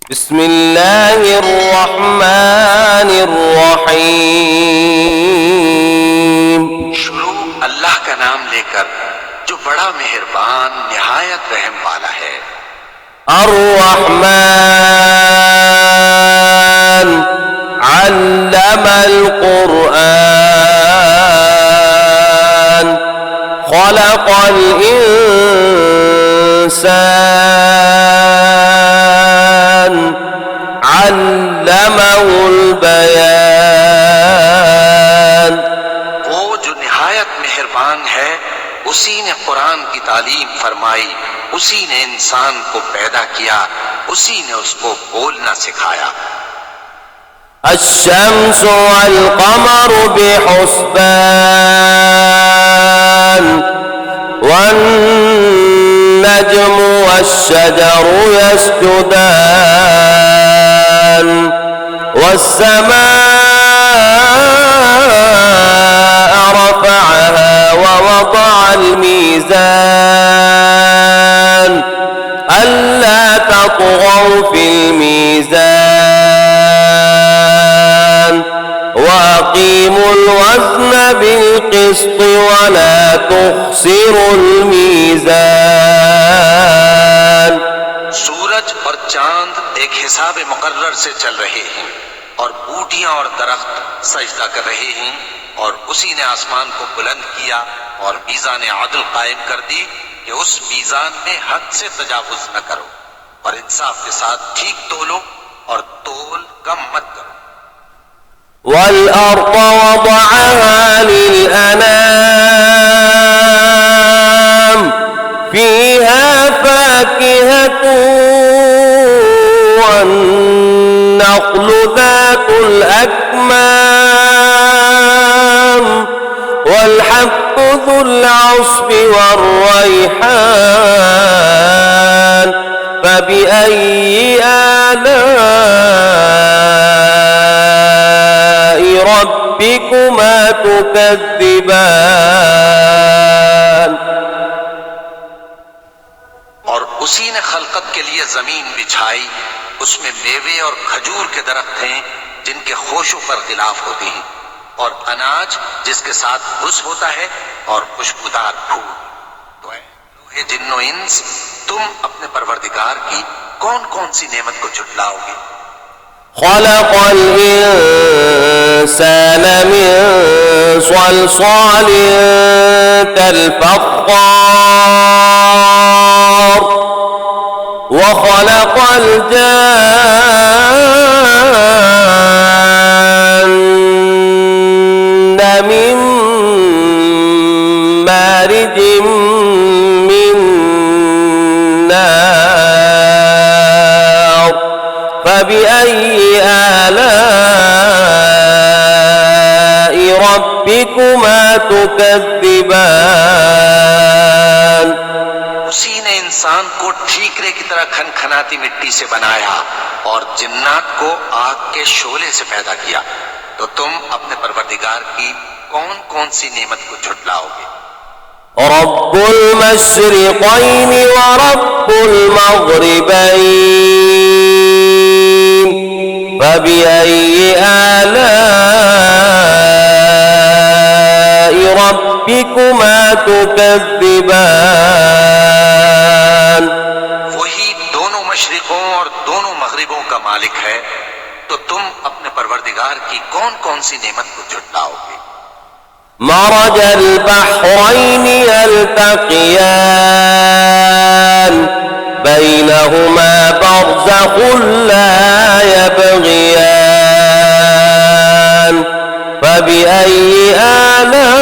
बिस्मिल्लाहिर्रहमानिर्रहीम। शुरू अल्लाह का नाम लेकर जो बड़ा मेहरबान निहायत रहम वाला है। अर्रहमान अल्लमल कुरआन खलक़ल इंसान अल्लमहुल बयान। वो जो निहायत मेहरबान है, उसी ने कुरान की तालीम फरमाई, उसी ने इंसान को पैदा किया, उसी ने उसको बोलना सिखाया। अश्शम्सु वल क़मरु बिहुस्बान वन्नज्मु वश्शजरु यस्जुदान वस्समाअ रफ़अहा ववضعल मीज़ान अल्ला तत्ग़ौ फ़िल मीज़ान वअक़ीमुल वज़्न बिल-क़िस्ति वला तुख़्सिरुल मीज़ान। सूरज और चांद एक हिसाब मुकर्रर से चल रहे हैं और बूटियां और दरख्त सजदा कर रहे हैं, और उसी ने आसमान को बुलंद किया और मीज़ान अदल कायम कर दी कि उस मीज़ान में हद से तजावुज न करो और इंसाफ के साथ ठीक तोलो और तोल कम मत करो। वल-अर्ज़ वज़अहा लिल-अनाम फ़ीहा फ़ाकिहतुन वन्नख़्लु ज़ातुल अक्माम वल-हब्बु ज़ुल अस्फ़ि वर्रैहान फ़बिअय्यि आलाइ रब्बिकुमा तुकज़्ज़िबान। और उसी ने खलकत के लिए जमीन बिछाई, उसमें मेवे और खजूर के दरख्त हैं जिनके खोशों पर गिलाफ होती हैं, और अनाज जिसके साथ भुस होता है और खुशबूदार फूल। तो ऐ जिन्नो इंस, तुम अपने परवरदिगार की कौन कौन सी नेमत को झुटलाओगे? खलक़ल इंसान मिन सलसालिन कल-फ़ख़्ख़ार व खलक़ल जान्न मिन मारिजिम मिन नार फ़बिअय्यि आलाइ रब्बिकुमा तुकज़्ज़िबान। उसी ने इंसान को ठीकरे की तरह खनखनाती मिट्टी से बनाया और जिन्नात को आग के शोले से पैदा किया। तो तुम अपने परवरदिगार की कौन कौन सी नेमत को झुटलाओगे? रब्बुल मशरिक़ैनि व रब्बुल मग़रिबैन फ़बिअय्यि आलाइ रब्बिकुमा तुकज़्ज़िबान। वही दोनों मशरिकों और दोनों मगरिबों का मालिक है, तो तुम अपने परवरदिगार की कौन कौन सी नेमत को झुटलाओगे? मरजल बहरैनि यल्तक़ियान बैनहुमा बरज़ख़ुन ला यबग़ियान फ़बिअय्यि आलाइ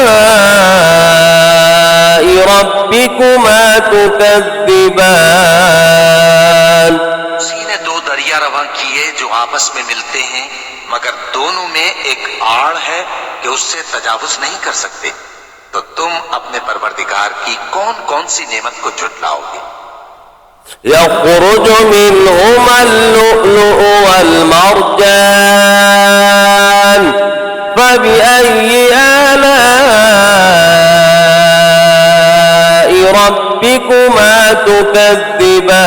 रब्बिकुमा तुकज़्ज़िबान। उसी ने दो दरिया रवां किए जो आपस में मिलते हैं, मगर दोनों में एक आड़ है कि उससे तजावुज नहीं कर सकते। तो तुम अपने परवरदिगार की कौन कौन सी नेमत को झुटलाओगे? यख़रुजु मिनहुमल लुअ्लुअु वल मरजान फ़बिअय्यि आलाइ रब्बिकुमा तुकज़्ज़िबान।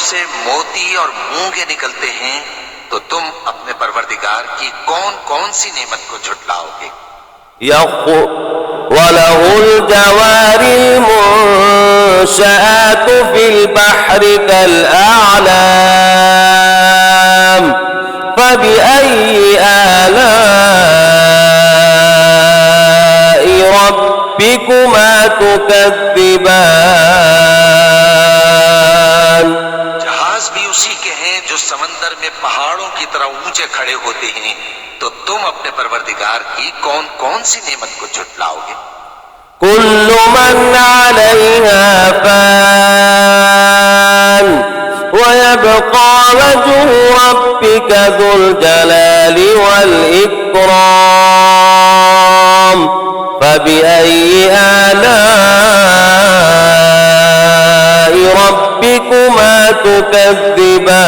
से मोती और मूंगे निकलते हैं, तो तुम अपने परवरदिगार की कौन कौन सी नेमत को झुटलाओगे। وله الجوار المنشآت في البحر كالأعلام فبأي آلاء ربكما تكذبان। जहाज भी उसी के हैं जो समंदर में पहाड़ों की तरह ऊंचे खड़े होते हैं, तो तुम अपने परवरदिगार की कौन कौन सी नेमत को झुटलाओगे। كل من عليها فان ويبقى وجه ربك ذو الجلال والإكرام فبأي آلاء ربكما تكذبان।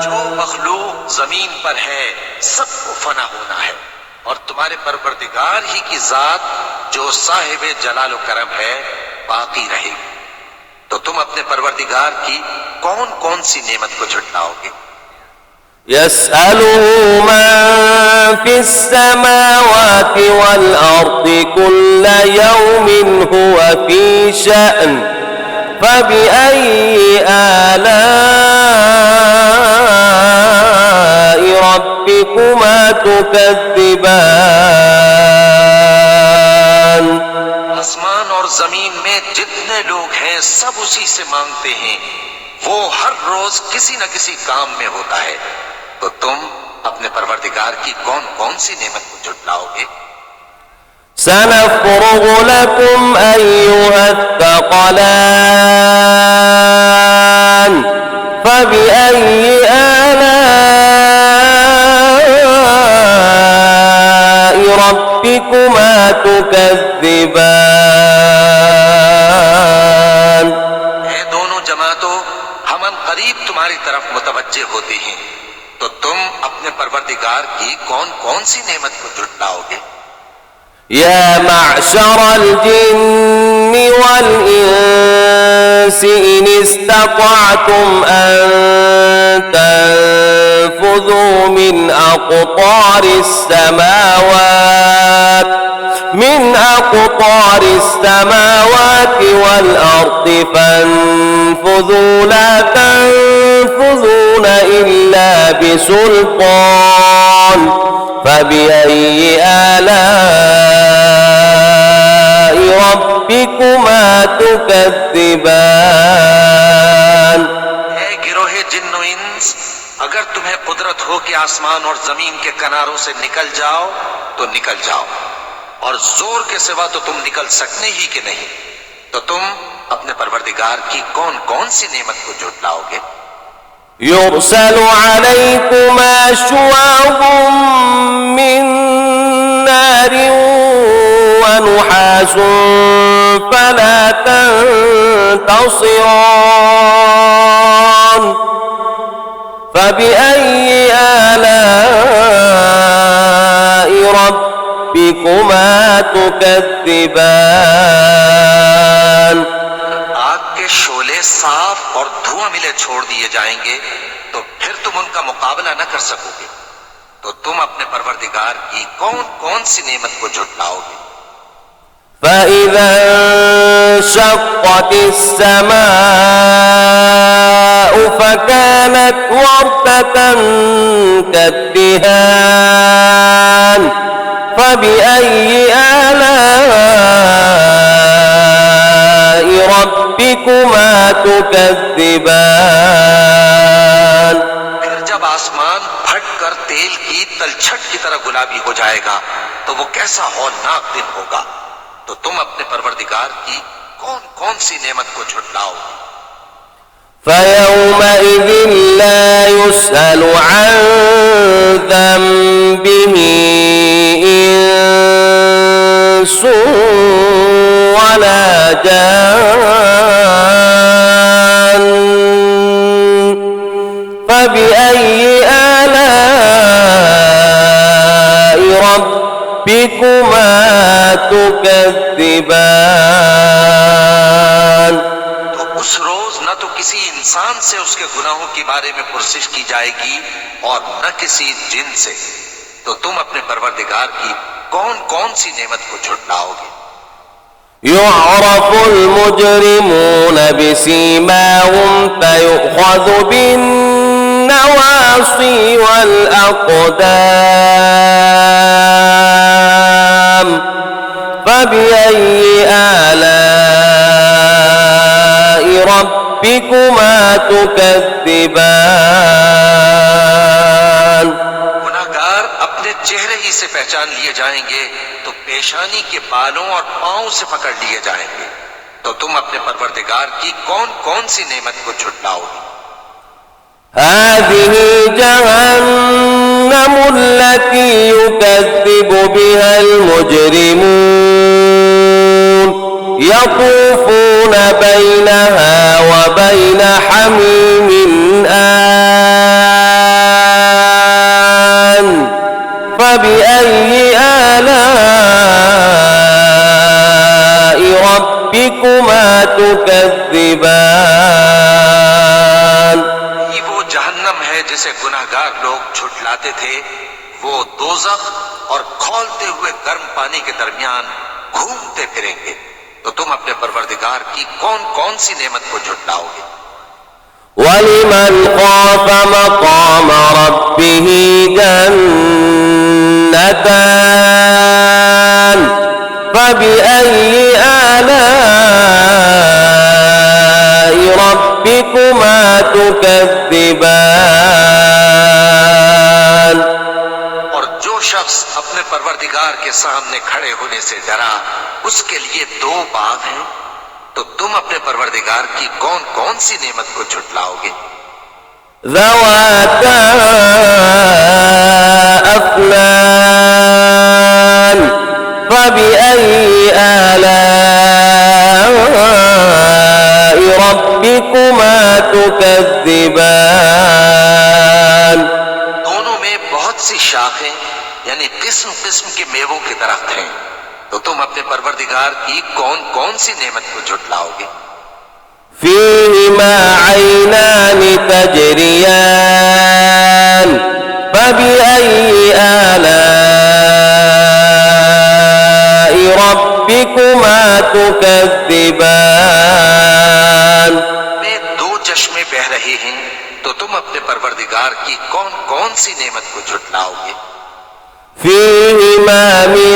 जो मखलूक जमीन पर है सबको फना होना है, और तुम्हारे परवरदिगार ही की जात जो साहिब जलाल व करम है बाकी रहेगी। तो तुम अपने परवरदिगार की कौन कौन सी नेमत को झुटलाओगे। يسأله من في السماوات والأرض كل يوم هو في شأن فبأي آلاء ربكما تكذبان। आसमान और जमीन में जितने लोग हैं सब उसी से मांगते हैं, वो हर रोज किसी न किसी काम में होता है। तो तुम अपने परवरदिगार की कौन कौन सी नेमत को झुटलाओगे। سنفرغ لكم أيها الثقلان فبأي آلاء ربكما تكذبان। ये दोनों जमातों हम करीब तुम्हारी तरफ मुतवज्जे होते हैं, तो तुम अपने परवरदिगार की कौन कौन सी नेमत को झुटलाओगे। يا معشر الجن والإنس إن استطعتم أن تنفذوا من أقطار السماوات والأرض فانفذوا لا تنفذون إلا بسلطان فبأي آلاء ربكما تكذبان। ऐ गिरोहे जिन्नो इंस, अगर तुम्हें कुदरत हो कि आसमान और जमीन के किनारों से निकल जाओ तो निकल जाओ, और जोर के सिवा तो तुम निकल सकने ही के नहीं। तो तुम अपने परवरदिगार की कौन कौन सी नेमत को झुटलाओगे। يرسل عليكما شواظ من نار ونحاس فلا تنتصران فبأي آلاء ربكما تكذبان। आग के शोले साफ और धुआं मिले छोड़ दिए जाएंगे, तो फिर तुम उनका मुकाबला न कर सकोगे। तो तुम अपने परवरदिगार की कौन कौन सी नेमत को झुटलाओगे। فإذا انشقت السماء فكانت وردة كالدهان فبأي آلاء ربكما تكذبان। फिर जब आसमान फट कर तेल की तलछट की तरह गुलाबी हो जाएगा, तो वो कैसा हौलनाक दिन होगा। तो तुम अपने परवरदिगार की कौन कौन सी नेमत को झुटलाओगे। فيومئذ لا يسأل عن ذنبه إنس ولا جان فبأي آلاء ربكما تكذبان। तो उस रोज न तो किसी इंसान से उसके गुनाहों के बारे में पुरसिश की जाएगी और न किसी जिन से। तो तुम अपने परवरदिगार की कौन कौन सी नेमत को झुटलाओगे? يعرف المجرمون بسيماهم فيؤخذ بالنواصي والأقدام فبأي آلاء ربكما تكذبان। गुनाहगार अपने चेहरे ही से पहचान लिए जाएंगे तो पेशानी के बालों और पांव से पकड़ लिए जाएंगे। तो तुम अपने परवरदिगार की कौन कौन सी नेमत को झुटलाओगे? هذه جهنم التي يكذب بها المجرمون يطوفون بينها وبين حميم آن فبأي آلاء ربكما تكذبان। ये वो जहन्नम है जिसे गुनाहगार लोग झुटलाते थे। वो दोज़ख और खौलते हुए गर्म पानी के दरमियान घूमते फिरेंगे। तो तुम अपने परवरदिगार की कौन कौन सी नेमत को झुटलाओगे? ولمن خاف مقام ربه جنتان فبأي آلاء ربكما تكذبان। और जो शख्स अपने परवरदिगार के सामने खड़े होने से डरा उसके लिए दो बाग हैं। तो तुम अपने परवरदिगार की कौन कौन सी नेमत को झुटलाओगे? ذواتا أفنان فبأي آلاء ربكما تكذبان। दोनों में बहुत सी शाखें यानी किस्म किस्म के मेवों के दरख्त हैं। तो तुम अपने परवरदिगार की कौन कौन सी नेमत को झुटलाओगे? فيهما عينان تجريان فبأي آلاء ربكما تكذبان। में दो चश्मे बह रहे हैं। तो तुम अपने परवरदिगार की कौन कौन सी नेमत को झुटलाओगे? فيهما من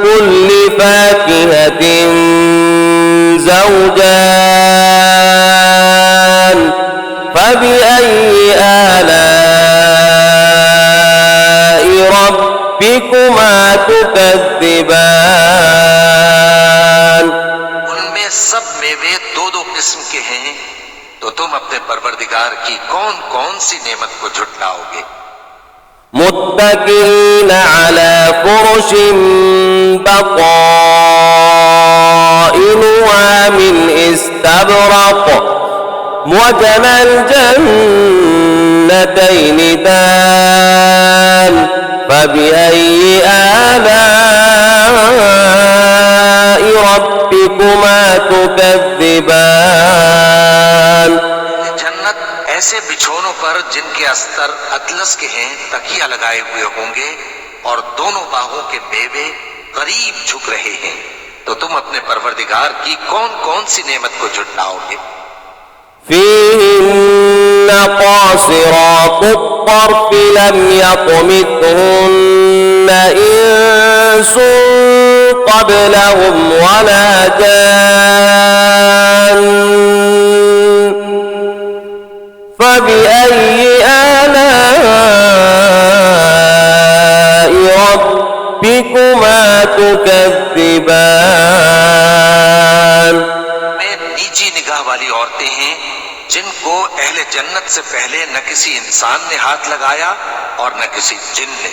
كل فاكهة زوجان فبأي آلاء ربكما تكذبان। उनमें सब मेवे दो दो किस्म के हैं। तो तुम अपने परवरदिगार की कौन कौन सी नेमत को झुटलाओगे? متكئين على فرش بطائنها من استبرق وجنى الجنتين دان فبأي آلاء ربكما تكذبان। जन्नत ऐसे बिछोनों पर जिनके अस्तर अतलस के हैं तकिया लगाए हुए होंगे और दोनों बाहों के मेवे करीब झुक रहे हैं। तो तुम अपने परवरदिगार की कौन कौन सी नेमत को झुटलाओगे? فيهن قاصرات الطرف لم يطمثهن إنس قبلهم ولا جان فبأي آلاء ربكما تكذبان। में नीची निगाह वाली औरतें हैं जिनको अहले जन्नत से पहले न किसी इंसान ने हाथ लगाया और न किसी जिन ने।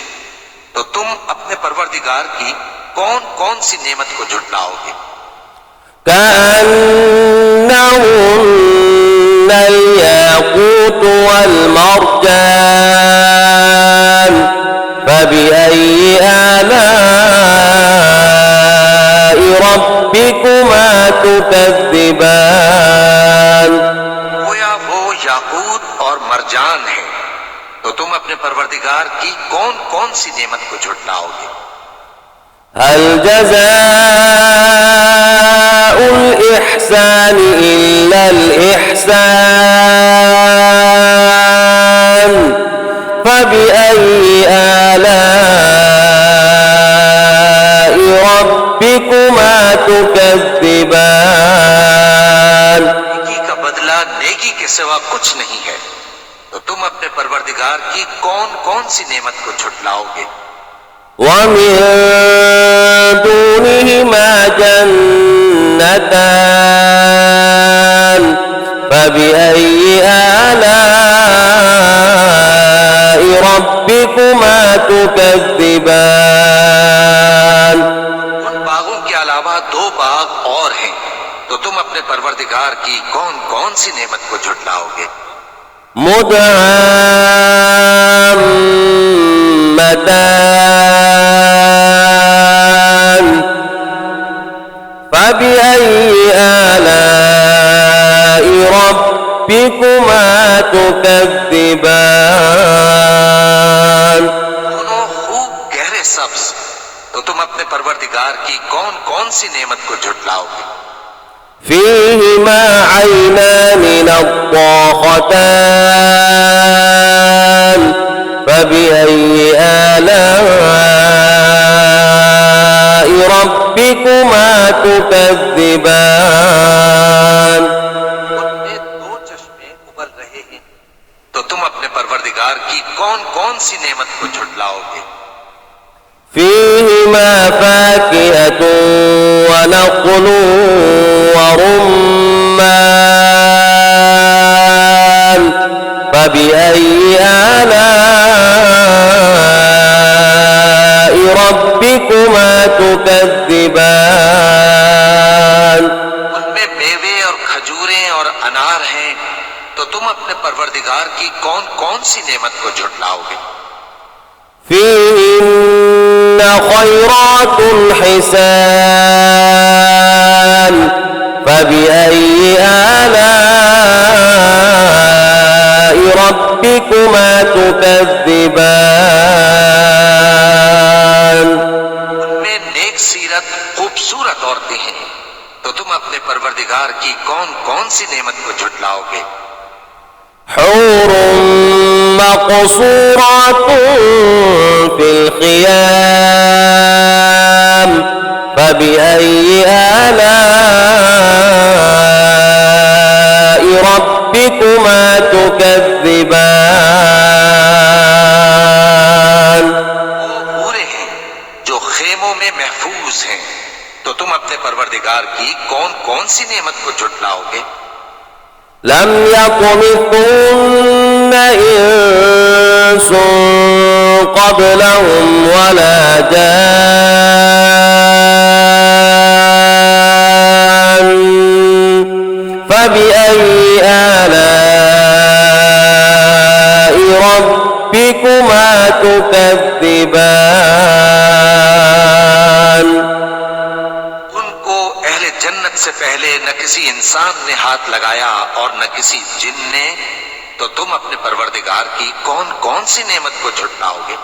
तो तुम अपने परवरदिगार की कौन कौन सी नेमत को झुटलाओगे? كأنهن الياقوت والمرجان فبأي آلاء ربكما تكذبان। अपने परवरदिगार की कौन कौन सी नेमत को झुटलाओगे? هل جزاء الإحسان إلا الإحسان فبأي آلاء ربكما تكذبان नेकी का बदला नेकी के सिवा कुछ नहीं है, तो तुम अपने परवरदिगार की कौन कौन सी नेमत को झुटलाओगे? ومن دونهما جنتان فبأي آلاء ربكما تكذبان उन बागों के अलावा दो बाग और हैं, तो तुम अपने परवरदिगार की कौन कौन सी नेमत को झुटलाओगे? مدهامتان فبأي آلاء ربكما تكذبان दोनों खूब गहरे सब्ज, तो तुम अपने परवरदिगार की कौन कौन सी नेमत को झुटलाओगे? فيهما عينان نضاختان فبأي آلاء ربكما تكذبان उनमें दो चश्मे उबल रहे हैं, तो तुम अपने परवरदिगार की कौन कौन सी नेमत को झुटलाओगे? فيهما فاكهة ونخل ورمان فبأي آلاء ربكما تكذبان उनमें मेवे और खजूरें और अनार हैं, तो तुम अपने परवरदिगार की कौन कौन सी नेमत को झुटलाओगे? فيهن خيرات حسان فبأي آلاء ربكما تكذبان उनमें नेक सीरत खूबसूरत औरतें हैं, तो तुम अपने परवरदिगार की कौन कौन सी नेमत को झुटलाओगे? حور مقصورات في الخيام فبأي آلاء ربكما تكذبان वो पूरे हैं जो खेमों में महफूज हैं, तो तुम अपने परवरदिगार की कौन कौन सी नेमत को झुटलाओगे? لم يطمثهن إنس قبلهم ولا جان فبأي آلاء ربكما تكذبان उनको अहले जन्नत से पहले न किसी इंसान ने हाथ लगाया और न किसी जिन ने, तो तुम अपने परवरदिगार की कौन कौन सी नेमत को झुटलाओगे?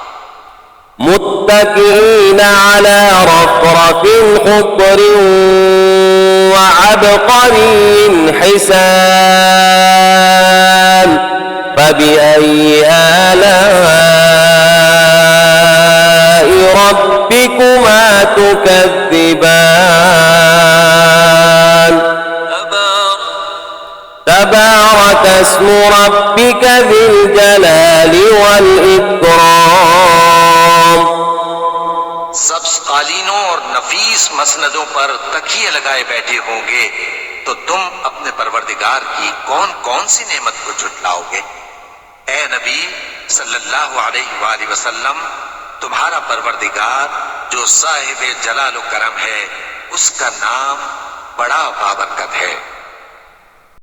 متكئين على رفرف خضر وعبقري حسان فبأي آلاء ربكما تكذبان تبارك اسم ربك ذي الجلال والإكرام सब्ज कालीनों और नफीस मसनदों पर तकिए लगाए बैठे होंगे, तो तुम अपने परवरदिगार की कौन कौन सी नेमत को झुटलाओगे? ए नबी सल्लल्लाहु अलैहि वसल्लम, तुम्हारा परवरदिगार जो साहिब जलाल करम है, उसका नाम बड़ा बाबरकत है।